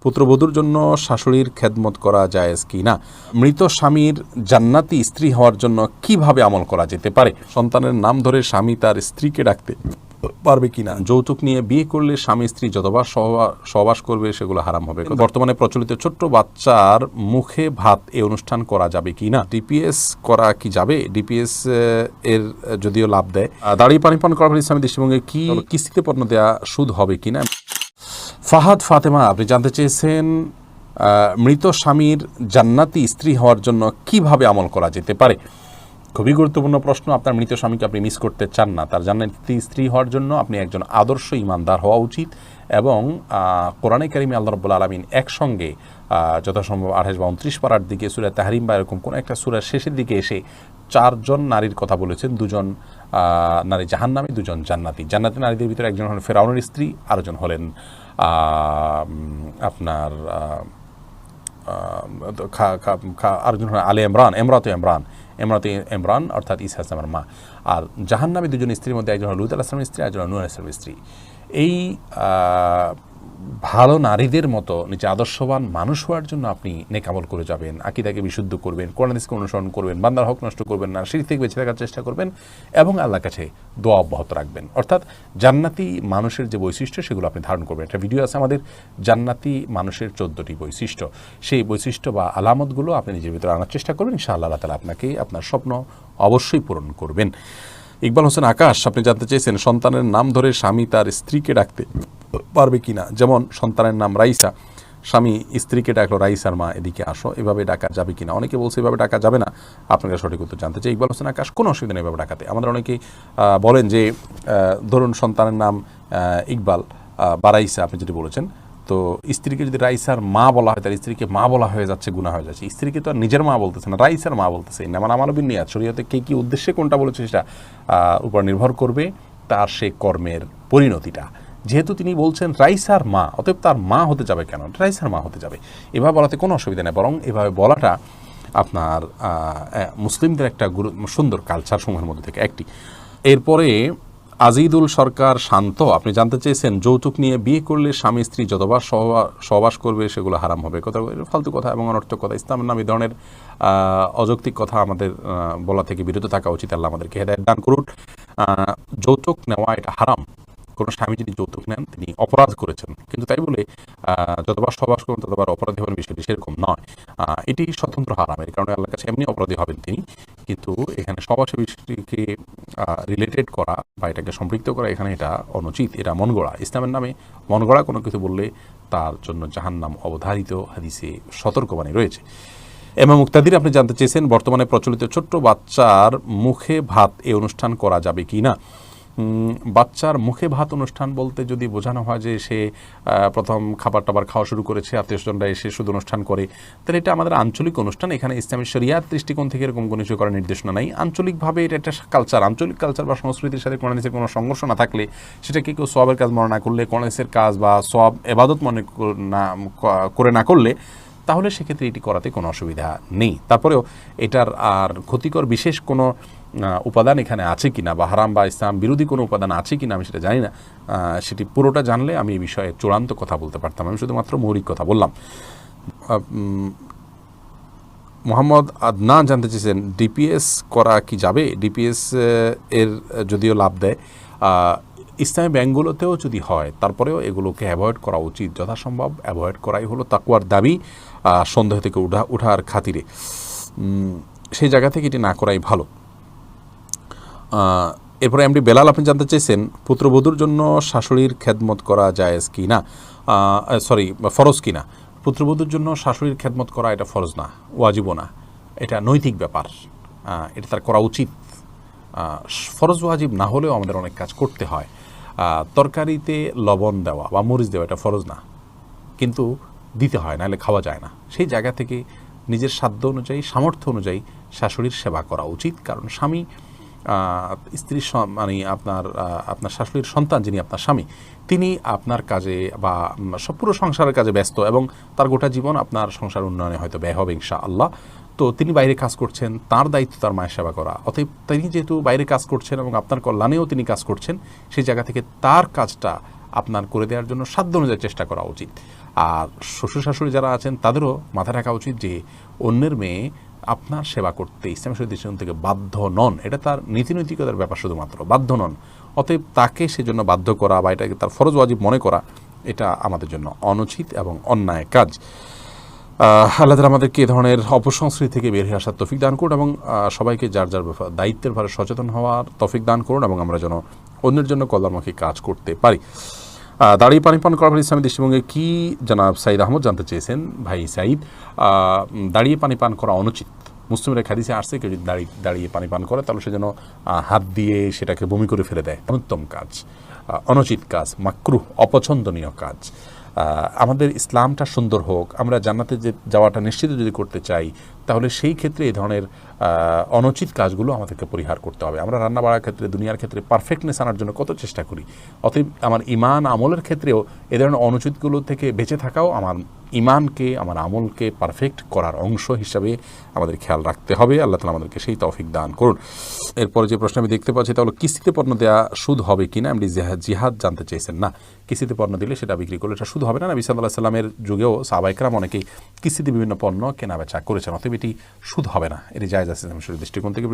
পুত্রবধূর জন্য শাশুড়ির খেদমত করা জায়েজ কি না? মৃত স্বামীর জান্নাতি স্ত্রী হওয়ার জন্য কিভাবে আমল করা যেতে পারে? সন্তানের নাম ধরে স্বামী তার স্ত্রীকে ডাকতে পারবে কিনা? যৌতুক নিয়ে বিয়ে করলে স্বামী স্ত্রী যতবার সহবাস করবে সেগুলো হারাম হবে। বর্তমানে প্রচলিত ছোট্ট বাচ্চার মুখে ভাত এই অনুষ্ঠান করা যাবে কি না? ডিপিএস করা কি যাবে? ডিপিএস এর যদিও লাভ দেয়, দাঁড়িয়ে পানি পান করার ইসলামী দৃষ্টিভঙ্গি কি কিস্তিতে পণ্য দেওয়া সুদ হবে কিনা? ফাহাদ ফাতেমা আপনি জানতে চেয়েছেন মৃত স্বামীর জান্নাতি স্ত্রী হওয়ার জন্য কিভাবে আমল করা যেতে পারে। খুবই গুরুত্বপূর্ণ প্রশ্ন। আপনার মৃত স্বামীকে আপনি মিস করতে চান না, তার জান্নাতি স্ত্রী হওয়ার জন্য আপনি একজন আদর্শ ইমানদার হওয়া উচিত এবং কোরআনে কারিমে আল্লাহ রাব্বুল আলামিন একসঙ্গে যথাসম্ভব 28 বা 29 পারার দিকে সূরা তাহরিম বা এরকম কোনো একটা সূরার শেষের দিকে এসে 4 জন নারীর কথা বলেছেন। 2 জন নারী জাহান্নামী, 2 জন জান্নাতি। জান্নাতি নারীদের ভিতরে একজন হলেন ফেরাউনের স্ত্রী, আরেকজন হলেন আপনার আরেকজন হলেন আলে ইমরান, এমরাতে ইমরান অর্থাৎ ঈসা ইসলামের মা। আর জাহান্নামী 2 জন স্ত্রীর মধ্যে একজন হল লূত আলাইহিস সালামের স্ত্রী, একজন হল নূহ আলাইহিস সালামের স্ত্রী। এই ভালো নারীদের মতো নিচে আদর্শবান মানুষ হওয়ার জন্য আপনি নেক আমল করে যাবেন, আকীদাকে বিশুদ্ধ করবেন, কোরআন হাদিসকে অনুসরণ করবেন, বান্দার হক নষ্ট করবেন না, শিরক থেকে বেঁচে থাকার চেষ্টা করবেন এবং আল্লাহর কাছে দোয়া অব্যাহত রাখবেন। অর্থাৎ জান্নাতি মানুষের যে বৈশিষ্ট্য সেগুলো আপনি ধারণ করবেন। একটা ভিডিও আছে আমাদের জান্নাতি মানুষের 14টি বৈশিষ্ট্য। সেই বৈশিষ্ট্য বা আলামতগুলো আপনি নিজের ভিতরে আনার চেষ্টা করবেন, ইনশাআল্লাহ আল্লাহ তাআলা আপনাকে আপনার স্বপ্ন অবশ্যই পূরণ করবেন। ইকবাল হোসেন আকাশ আপনি জানতে চেয়েছেন সন্তানের নাম ধরে স্বামী তার স্ত্রীকে ডাকতে পারবে কিনা? যেমন সন্তানের নাম রাইসা, স্বামী স্ত্রীকে ডাকলো রাইসার মা এদিকে আসো, এভাবে ডাকা যাবে কিনা? অনেকে বলছে এভাবে ডাকা যাবে না, আপনাকে সঠিক উত্তর জানতে চাই। ইকবাল হোসেন আকাশ কোনো অসুবিধা নেই এভাবে ডাকাতে। আমাদের অনেকেই বলেন যে ধরুন সন্তানের নাম ইকবাল বা রাইসা আপনি যেটি বলেছেন, তো স্ত্রীকে যদি রাইসার মা বলা হয় তার স্ত্রীকে মা বলা হয়ে যাচ্ছে, গুনাহ হয়ে যাচ্ছে। স্ত্রীকে তো আর নিজের মা বলতেছে না, রাইসার মা বলতেছে। নামান আমালবিন নিয়াত, শরীয়তে কে কি উদ্দেশ্যে কোনটা বলেছে সেটা উপর নির্ভর করবে তার সে কর্মের পরিণতিটা। যেহেতু তিনি বলছেন রাইসার মা, অতএব তার মা হতে যাবে কেন? রাইসার মা হতে যাবে, এভাবে বলাতে কোনো অসুবিধা নেই। বরং এভাবে বলাটা আপনার মুসলিমদের একটা সুন্দর কালচার সমূহের মধ্যে থেকে একটি। এরপরে আজিদুল সরকার শান্ত আপনি জানতে চেয়েছেন যৌতুক নিয়ে বিয়ে করলে স্বামী স্ত্রী যতবার সহবাস করবে সেগুলো হারাম হবে। কথা ফালতু কথা এবং অনর্থক কথা, ইসলামের নাম এই ধরনের অযৌক্তিক কথা আমাদের বলা থেকে বিরত থাকা উচিত। আল্লাহ আমাদেরকে হেদায়েত দান করুন। যৌতুক নেওয়া এটা হারাম। কোনো স্বামী যদি যৌতুক নেন তিনি অপরাধ করেছেন, কিন্তু তাই বলে যতবার সহবাস করবেন ততবার অপরাধী হবেন বিষয়টি সেরকম নয়। এটি স্বতন্ত্র হারাম, এর কারণে আল্লাহর কাছে এমনি অপরাধী হবেন তিনি। কিন্তু এখানে সহবাসের বিষয়টিকে রিলেটেড করা বা এটাকে সম্পৃক্ত করা এখানে এটা অনুচিত, এটা মন গড়া। ইসলামের নামে মন গড়া কোনো কিছু বললে তার জন্য জাহান্নাম অবধারিত হাদিসে সতর্কবাণী রয়েছে। এমা মুক্তাদির আপনি জানতে চেয়েছেন বর্তমানে প্রচলিত ছোট্ট বাচ্চার মুখে ভাত এই অনুষ্ঠান করা যাবে কি না? বাচ্চার মুখে ভাত অনুষ্ঠান বলতে যদি বোঝানো হয় যে সে প্রথম খাবার টাবার খাওয়া শুরু করেছে, আত্মীয়স্বজনরা এসে শুধু অনুষ্ঠান করে, তাহলে এটা আমাদের আঞ্চলিক অনুষ্ঠান। এখানে ইসলামী শরিয়াত দৃষ্টিকোণ থেকে এরকম কোনো কিছু করার নির্দেশনা নাই। আঞ্চলিকভাবে এটা একটা কালচার, আঞ্চলিক কালচার বা সংস্কৃতির সাথে কোরআন হাদিসের কোনো সংঘর্ষ না থাকলে সেটাকে কেউ সওয়াবের কাজ মনে না করলে, কোরআন হাদিসের কাজ বা সওয়াব ইবাদত মনে না করলে, তাহলে সেক্ষেত্রে এটি করাতে কোনো অসুবিধা নেই। তারপরেও এটার আর ক্ষতিকর বিশেষ কোনো উপাদান এখানে আছে কিনা বা হারাম বা ইসলাম বিরোধী কোনো উপাদান আছে কিনা আমি সেটা জানি না। সেটি পুরোটা জানলে আমি এই বিষয়ে চূড়ান্ত কথা বলতে পারতাম। আমি শুধুমাত্র মৌলিক কথা বললাম। মোহাম্মদ আদনান জানতে চেয়েছেন ডিপিএস করা কি যাবে? ডিপিএস এর যদিও লাভ দেয়, ইসলামী ব্যাংকগুলোতেও যদি হয় তারপরেও এগুলোকে অ্যাভয়েড করা উচিত। যথাসম্ভব অ্যাভয়েড করাই হলো তাকওয়ার দাবি, সন্দেহ থেকে ওঠার খাতিরে। সেই জায়গা থেকে এটি না করাই ভালো। এরপরে এমডি বেলাল আপনি জানতে চেয়েছেন পুত্রবধূর জন্য শাশুড়ির খেদমত করা জায়েজ কি না, ফরজ কি না? পুত্রবধূর জন্য শাশুড়ির খেদমত করা এটা ফরজ না, ওয়াজিবও না, এটা নৈতিক ব্যাপার, এটা তার করা উচিত। ফরজ ওয়াজিব না হলেও আমাদের অনেক কাজ করতে হয়। তরকারিতে লবণ দেওয়া বা মরিচ দেওয়া এটা ফরজ না, কিন্তু দিতে হয়, নাহলে খাওয়া যায় না। সেই জায়গা থেকে নিজের সাধ্য অনুযায়ী, সামর্থ্য অনুযায়ী শাশুড়ির সেবা করা উচিত। কারণ স্বামী স্ত্রীর মানে আপনার শাশুড়ির সন্তান যিনি আপনার স্বামী, তিনি আপনার কাজে বা পুরো সংসারের কাজে ব্যস্ত এবং তার গোটা জীবন আপনার সংসার উন্নয়নে হয়তো ব্যয় হবে ইনশাআল্লাহ। তো তিনি বাইরে কাজ করছেন, তার দায়িত্ব তার মায়ের সেবা করা। অতএব তিনি যেহেতু বাইরে কাজ করছেন এবং আপনার কল্যাণেও তিনি কাজ করছেন, সেই জায়গা থেকে তার কাজটা আপনার করে দেওয়ার জন্য সাধ্য অনুযায়ী চেষ্টা করা উচিত। আর শ্বশুর শাশুড়ি যারা আছেন তাদেরও মাথায় রাখা উচিত যে অন্যের মেয়ে আপনার সেবা করতে ইসলামের দৃষ্টিকোণ থেকে বাধ্য নন, এটা তার নীতিনৈতিকতার ব্যাপার, শুধুমাত্র বাধ্য নন। অতএব তাকে সেজন্য বাধ্য করা বা এটাকে তার ফরজ ওয়াজিব মনে করা, এটা আমাদের জন্য অনুচিত এবং অন্যায় কাজ। আল্লাহ তাআলা আমাদেরকে এ ধরনের অপসংস্কৃতি থেকে বের হয়ে আসার তৌফিক দান করুন এবং সবাইকে যার যার দায়িত্বের ভারে সচেতন হওয়ার তৌফিক দান করুন এবং আমরা যেন অন্যের জন্য কল্যাণমুখী কাজ করতে পারি। দাঁড়িয়ে পানি পান করার ইসলামী দৃষ্টিভঙ্গি কি জনাব সাইদ আহমদ জানতে চেয়েছেন। ভাই সাইদ, দাঁড়িয়ে পানি পান করা অনুচিত। মুসলিমের এক হাদিসে আসছে কেউ যদি দাঁড়িয়ে পানি পান করে তাহলে সে যেন হাত দিয়ে সেটাকে বমি করে ফেলে দেয়। অনুত্তম কাজ, অনুচিত কাজ, মাকরুহ, অপছন্দনীয় কাজ। আমাদের ইসলামটা সুন্দর হোক, আমরা জান্নাতে যাওয়াটা নিশ্চিত যদি করতে চাই, তাহলে সেই ক্ষেত্রে এই ধরনের অনুচিত কাজগুলো আমাদেরকে পরিহার করতে হবে। আমরা রান্না বাড়ার ক্ষেত্রে, দুনিয়ার ক্ষেত্রে পারফেক্টনেস আনার জন্য কত চেষ্টা করি। অতএব আমার ইমান আমলের ক্ষেত্রেও এ ধরনের অনুচিতগুলো থেকে বেঁচে থাকাও আমার ইমানকে, আমার আমলকে পারফেক্ট করার অংশ হিসাবে আমাদের খেয়াল রাখতে হবে। আল্লাহ তাআলা আমাদেরকে সেই তৌফিক দান করুন। এরপরে যে প্রশ্ন আমি দেখতে পাচ্ছি, তাহলে কিস্তিতে পণ্য দেওয়া সুদ হবে কিনা, এমডি জিহাদ জানতে চেয়েছেন। না, কিস্তিতে পণ্য দিলে সেটা বিক্রি করলে এটা সুদ হবে না। নবী সাল্লাল্লাহু আলাইহি সাল্লামের যুগেও সাহাবায়ে কেরাম অনেকেই কিস্তিতে বিভিন্ন পণ্য কেনা বেচা করেছেন, অতএব এটি সুদ হবে না, এটি জায়েজ আছে ইসলামের দৃষ্টিকোণ থেকে।